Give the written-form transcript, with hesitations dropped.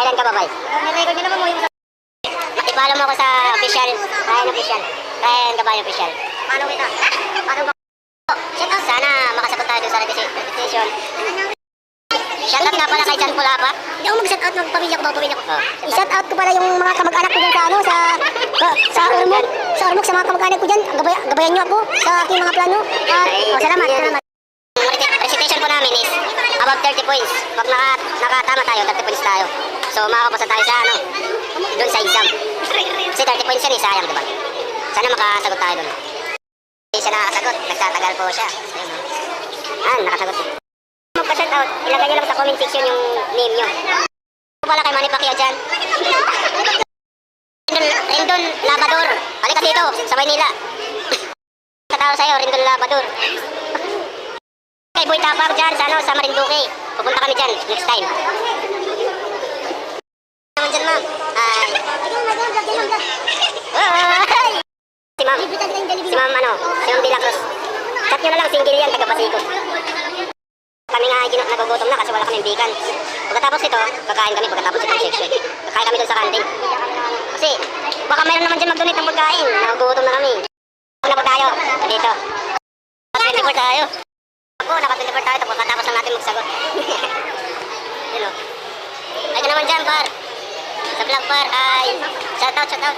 Kailan ka babay? Nirecord nyo naman mo yung... I-follow mo ako sa official, Ryan official. Ryan Gabayan official. Paano kita? Paano ba? Sana makasagot tayo dun sa repetition. Shoutout nga pala kay Jan Pulapa. Hindi ako mag-shoutout ng pamilya ko, pamilya ko. I-shoutout ko pala yung mga kamag-anak ko dyan sa ano, sa Ormoc. Sa Ormoc, sa mga kamag-anak ko dyan. Gabayan nyo ako sa aking mga plano. Salamat, salamat. Recitation po namin is about 30 points. Pag nakatama tayo, 30 points tayo. So makakapasa tayo sa ano, dun sa exam. Kasi 30 points yan, sayang, diba? Sana makasagot tayo dun. Hindi siya nakakasagot, nagtatagal po siya. Nakasagot. Magpa-shoutout, ilagay nyo lang sa comment section yung name nyo. Ito pala kay Manny Pacquiao dyan. Rendon Labador. Halika dito, sa Maynila. Katao sa'yo, Rendon Labador. Kay Boy Tapang dyan, sa Marinduque. Pupunta kami dyan, next time. Naman dyan, ma'am. Ay. Si ma'am. Si ma'am, si ma'am De La Cruz. Chat nyo na lang, single yan, taga-Pasigo. Kami nga nagugutom na kasi wala kaming bigan. Pagkatapos ito, kakain kami pagkatapos itong section. Kakain kami doon sa kantin. Kasi baka mayroon naman dyan mag-donate ng pagkain. Nagugutom na kami. Una po tayo. Dito. Naka-24 tayo. Ako, naka-24 tayo. Pagkatapos lang natin magsagot. Yun o. Ay ka naman dyan, par. Sa vlog, par. Ay. Shoutout, shoutout.